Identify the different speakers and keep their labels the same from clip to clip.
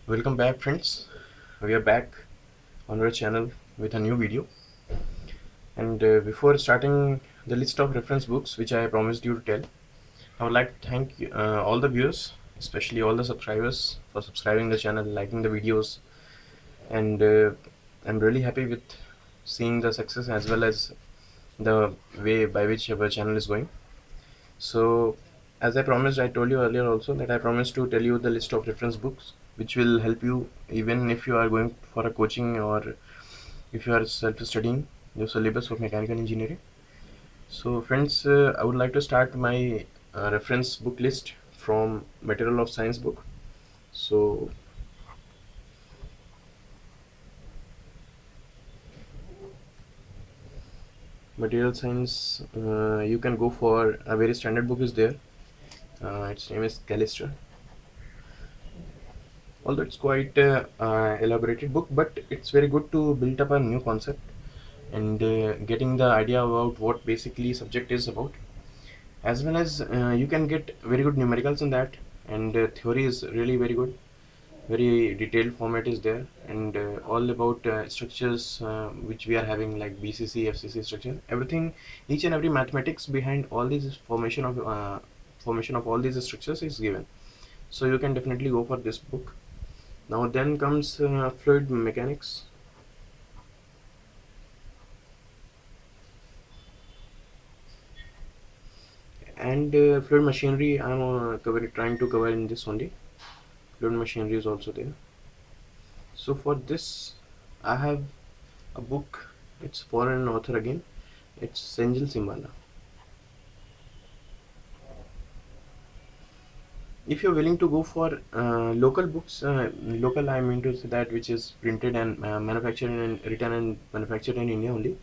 Speaker 1: Welcome back, friends. We are back on our channel with a new video. And before starting the list of reference books which I promised you to tell, I would like to thank all the viewers, especially all the subscribers, for subscribing the channel, liking the videos, and I'm really happy with seeing the success as well as the way by which our channel is going. So, as I promised, I told you earlier also that I promised to tell you the list of reference books which will help you even if you are going for a coaching or if you are self-studying your syllabus of mechanical engineering. So, friends, I would like to start my reference book list from Material of Science book. So, Material Science, you can go for a very standard book is there. Its name is Callister. Although it's quite elaborated book, but it's very good to build up a new concept and getting the idea about what basically subject is about, as well as you can get very good numericals in that, and theory is really very good, very detailed format is there, and all about structures which we are having like BCC, FCC structure, everything, each and every mathematics behind all these formation of all these structures is given. So you can definitely go for this book. Now then comes fluid mechanics. And fluid machinery I'm trying to cover in this only. Fluid machinery is also there. So for this I have a book. It's foreign author again. It's Senjil Simbala. If you're willing to go for local books, local I mean to say that which is printed and manufactured and written and manufactured in India only.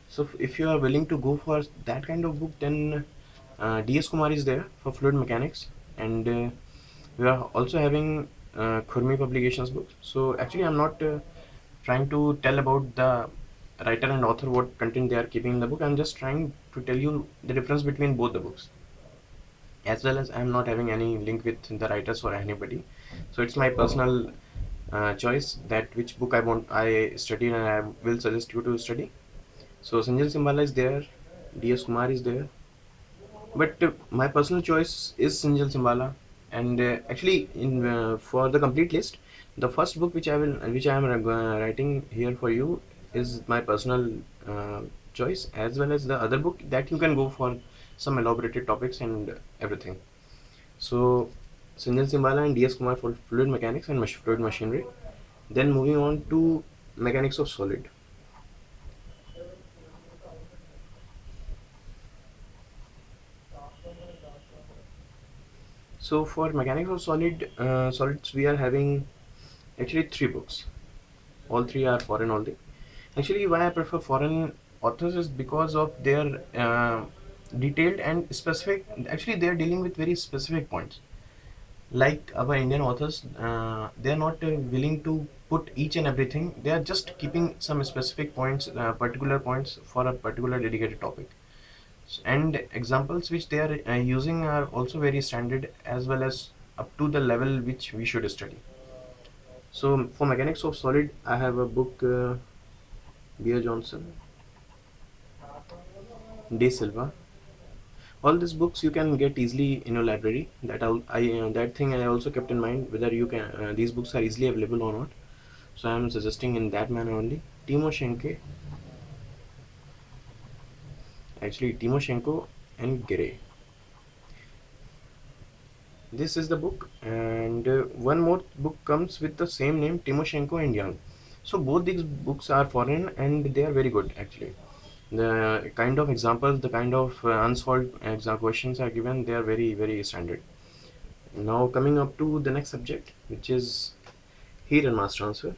Speaker 1: So if you are willing to go for that kind of book, then DS Kumar is there for fluid mechanics, and we are also having Khurmi publications books. So actually I'm not trying to tell about the writer and author what content they are keeping in the book. I'm just trying to tell you the difference between both the books, as well as I'm not having any link with the writers or anybody. So it's my personal choice that which book I study and I will suggest you to study. So Sanjay Simbala is there, DS Kumar is there, but my personal choice is Sanjay Simbala. And actually, in for the complete list, the first book which I am writing here for you is my personal choice, as well as the other book that you can go for some elaborated topics and everything. So Sanjay Simbala and DS Kumar for fluid mechanics and fluid machinery. Then moving on to mechanics of solid. So for mechanics of solids, we are having actually three books. All three are foreign only. Actually, why I prefer foreign authors is because of their detailed and specific. Actually, they are dealing with very specific points. Like our Indian authors, they are not willing to put each and everything. They are just keeping some specific points, particular points for a particular dedicated topic. And examples which they are using are also very standard as well as up to the level which we should study. So for mechanics of solid, I have a book, Beer Johnson, De Silva. All these books you can get easily in your library. That thing I also kept in mind whether you can these books are easily available or not. So I am suggesting in that manner only. Timoshenko, actually Timoshenko and Gray. This is the book, and one more book comes with the same name, Timoshenko and Young. So both these books are foreign and they are very good actually. The kind of examples, the kind of unsolved exam questions are given, they are very standard. Now coming up to the next subject, which is heat and mass transfer.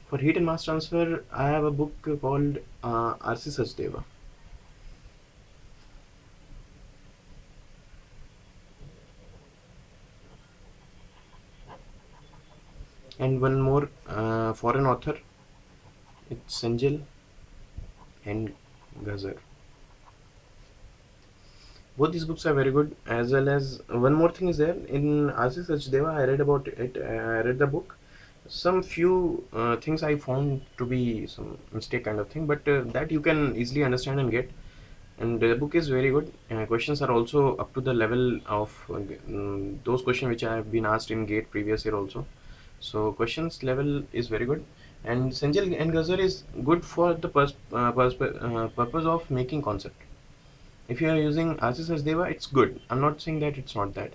Speaker 1: For heat and mass transfer, I have a book called R.C. Sachdeva, and one more foreign author. It's Sanjil and Ghazar. Both these books are very good. As well as one more thing is there in Asis Sachdeva. I read about it. I read the book. Some few things I found to be some mistake kind of thing, but that you can easily understand and get. And the book is very good. Questions are also up to the level of those questions which I have been asked in GATE previous year also. So questions level is very good. And Sanjay and Ghazar is good for the purpose of making concept. If you are using Asis Deva, it's good. I'm not saying that it's not that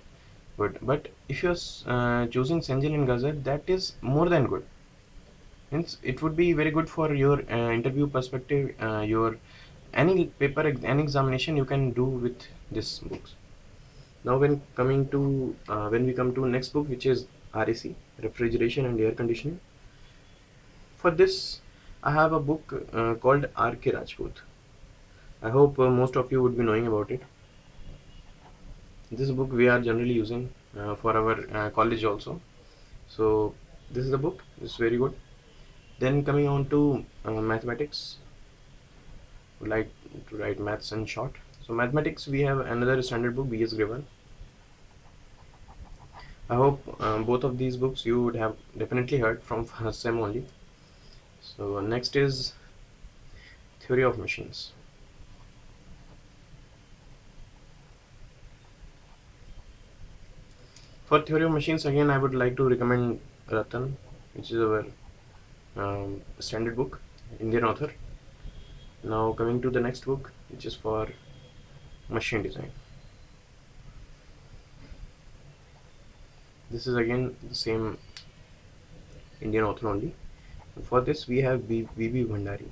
Speaker 1: good, but if you're choosing Sanjay and Ghazar, that is more than good. Hence, it would be very good for your interview perspective, your any paper, any examination you can do with these books. Now, when we come to next book, which is RAC, refrigeration and air conditioning. For this, I have a book called R.K. Rajput. I hope most of you would be knowing about it. This book we are generally using for our college also. So this is the book. It's very good. Then coming on to mathematics, would like to write maths in short. So mathematics, we have another standard book, B.S. Grewal. I hope both of these books you would have definitely heard from first sem only. So next is theory of machines. For theory of machines, again I would like to recommend Ratan, which is our standard book, Indian author. Now coming to the next book, which is for machine design. This is again the same Indian author only. For this we have V.B. Bhandari.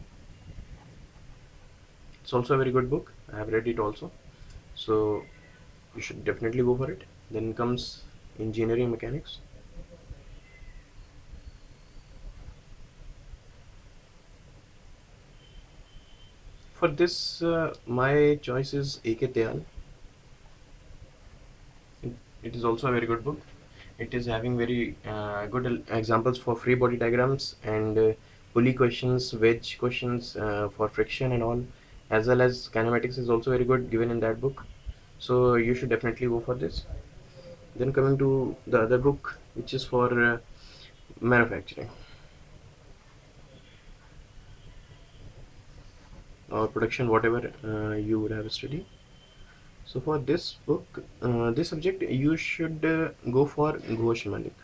Speaker 1: It's also a very good book. I have read it also. So you should definitely go for it. Then comes engineering mechanics. For this, my choice is A.K. Tyal. It is also a very good book. It is having very good examples for free body diagrams and pulley questions, wedge questions for friction and all, as well as kinematics is also very good given in that book. So you should definitely go for this. Then coming to the other book, which is for manufacturing or production, whatever you would have studied. So for this book, this subject, you should go for Ghosh Malik.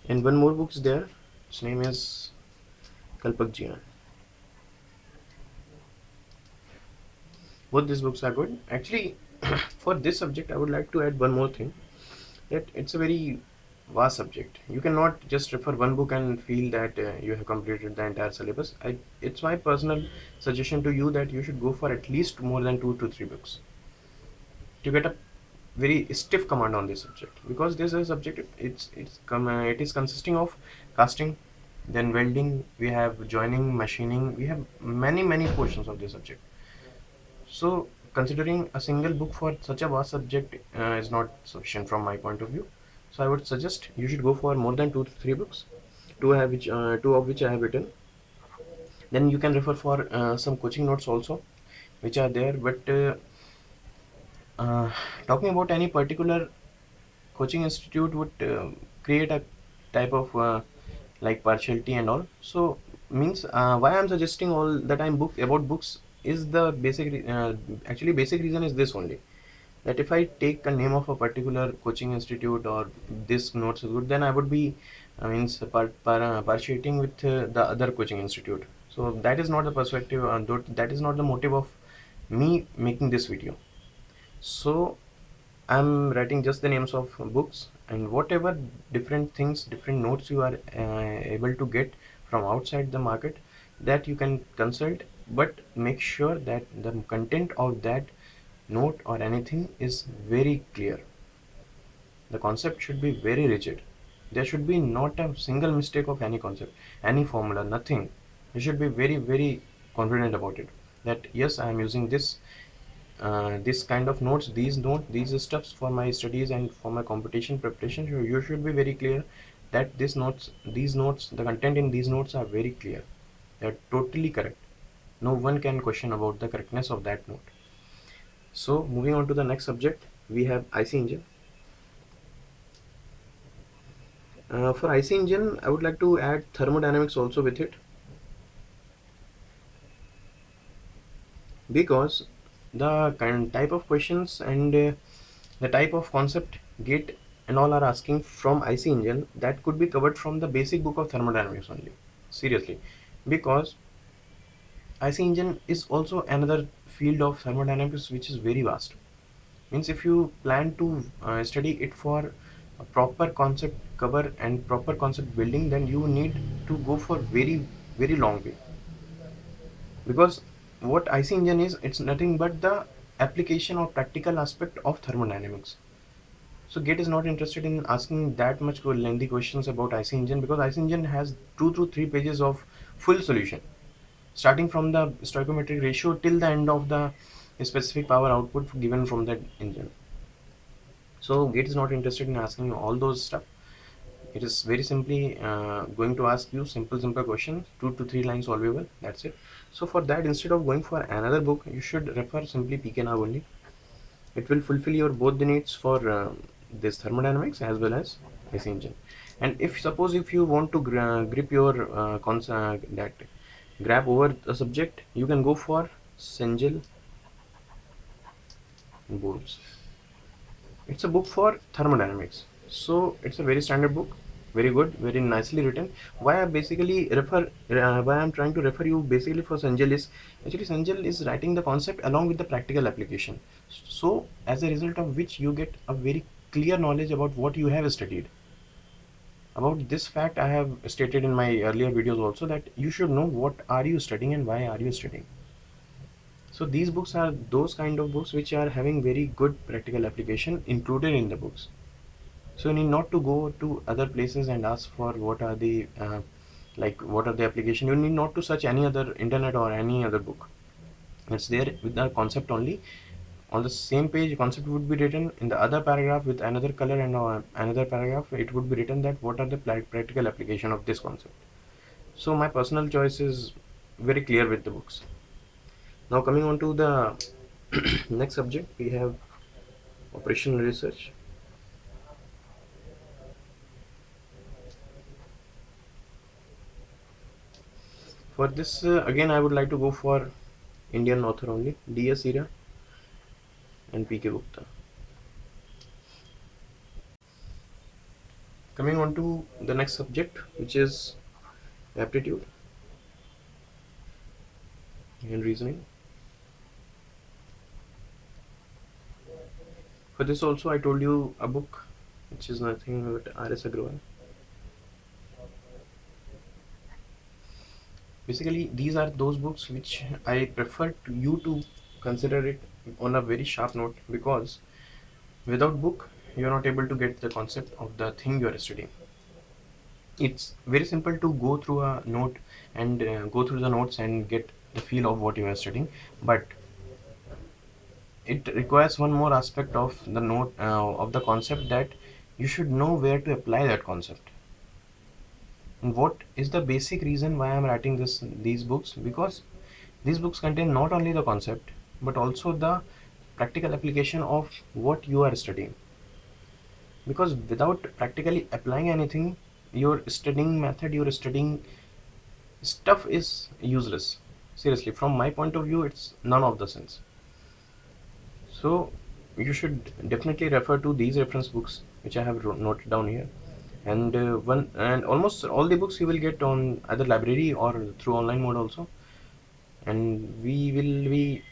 Speaker 1: And one more book is there. Its name is Kalpak Jian. Both these books are good. Actually, for this subject, I would like to add one more thing. That it's a very vast subject. You cannot just refer one book and feel that you have completed the entire syllabus. It's my personal suggestion to you that you should go for at least more than 2 to 3 books to get a very stiff command on this subject, because this is a subject, it is consisting of casting, then welding, we have joining, machining, we have many portions of this subject. So considering a single book for such a vast subject is not sufficient from my point of view. So I would suggest you should go for more than 2 to 3 books, two of which I have written. Then you can refer for some coaching notes also, which are there. But uh, talking about any particular coaching institute would create a type of like partiality and all. So means why I'm suggesting all the time book about books is the actually basic reason is this only, that if I take a name of a particular coaching institute or this notes is good, then I would be means partiating with the other coaching institute. So that is not the perspective, that is not the motive of me making this video. So I'm writing just the names of books, and whatever different things, different notes you are able to get from outside the market, that you can consult, but make sure that the content of that note or anything is very clear. The concept should be very rigid. There should be not a single mistake of any concept, any formula, nothing. You should be very confident about it. That yes, I am using this kind of notes, these stuffs for my studies and for my competition preparation. You should be very clear that these notes, the content in these notes are very clear. They are totally correct. no one can question about the correctness of that note. So moving on to the next subject, we have IC engine. For IC engine, I would like to add thermodynamics also with it, because the kind type of questions and the type of concept gate and all are asking from IC engine, that could be covered from the basic book of thermodynamics only. Seriously, because IC engine is also another field of thermodynamics which is very vast. Means if you plan to study it for a proper concept cover and proper concept building, then you need to go for very long way, because what IC engine is, it's nothing but the application or practical aspect of thermodynamics. So GATE is not interested in asking that much lengthy questions about IC engine, because IC engine has 2 to 3 pages of full solution, starting from the stoichiometric ratio till the end of the specific power output given from that engine. So GATE is not interested in asking all those stuff. It is very simply going to ask you simple questions, 2 to 3 lines solvable, that's it. So for that, instead of going for another book, you should refer simply PKNAV only. It will fulfill your both the needs for this thermodynamics as well as IC engine. And if suppose if you want to grip your that grab over the subject, you can go for Cengel Bones. It's a book for thermodynamics, so it's a very standard book, very good, very nicely written. Why I basically refer, why I'm trying to refer you basically for Sanjay is, actually Sanjay is writing the concept along with the practical application. So as a result of which you get a very clear knowledge about what you have studied. About this fact, I have stated in my earlier videos also that you should know what are you studying and why are you studying. So these books are those kind of books which are having very good practical application included in the books. So you need not to go to other places and ask for what are the what are the application. You need not to search any other internet or any other book. It's there with the concept only. On the same page, concept would be written in the other paragraph with another color, and another paragraph it would be written that what are the practical application of this concept. So my personal choice is very clear with the books. Now coming on to the next subject, we have operational research. For this, again, I would like to go for Indian author only, D.S. Ira and P.K. Gupta. Coming on to the next subject, which is aptitude and reasoning. For this also, I told you a book, which is nothing but R.S. Agrawal. Basically, these are those books which I prefer to you to consider it on a very sharp note, because without book, you are not able to get the concept of the thing you are studying. It's very simple to go through a note and go through the notes and get the feel of what you are studying, but it requires one more aspect of the note of the concept, that you should know where to apply that concept. And what is the basic reason why I'm writing these books? Because these books contain not only the concept but also the practical application of what you are studying. Because without practically applying anything, your studying method, your studying stuff is useless. Seriously, from my point of view, it's none of the sense. So you should definitely refer to these reference books which I have noted down here, and one and almost all the books you will get on either library or through online mode also. And we will be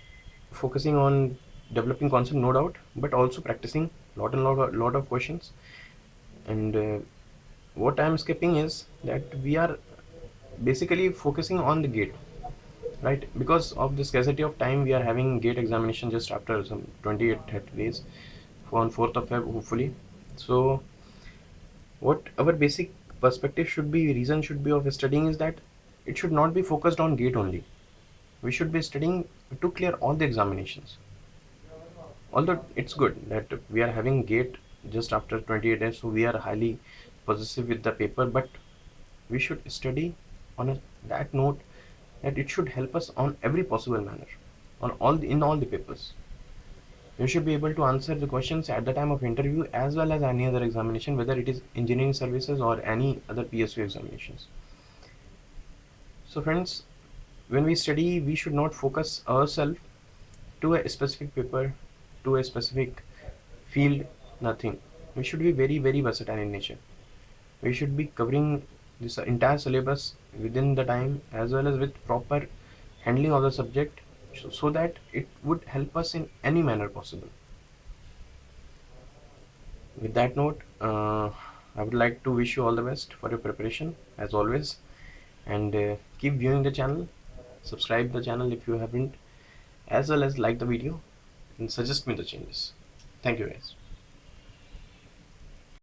Speaker 1: focusing on developing concept, no doubt, but also practicing lot of questions. And what I am skipping is that we are basically focusing on the gate, right? Because of the scarcity of time, we are having gate examination just after some 28 30 days on 4th of Feb hopefully. So what our basic perspective should be, reason should be of studying, is that it should not be focused on gate only. We should be studying to clear all the examinations. Although it's good that we are having gate just after 28 days, so we are highly possessive with the paper, but we should study on that note that it should help us on every possible manner, on in all the papers. You should be able to answer the questions at the time of interview as well as any other examination, whether it is engineering services or any other PSU examinations. So friends, when we study, we should not focus ourselves to a specific paper, to a specific field, nothing. We should be very, very versatile in nature. We should be covering this entire syllabus within the time as well as with proper handling of the subject, so that it would help us in any manner possible. With that note, I would like to wish you all the best for your preparation as always, and keep viewing the channel, subscribe the channel if you haven't, as well as like the video and suggest me the changes. Thank you guys.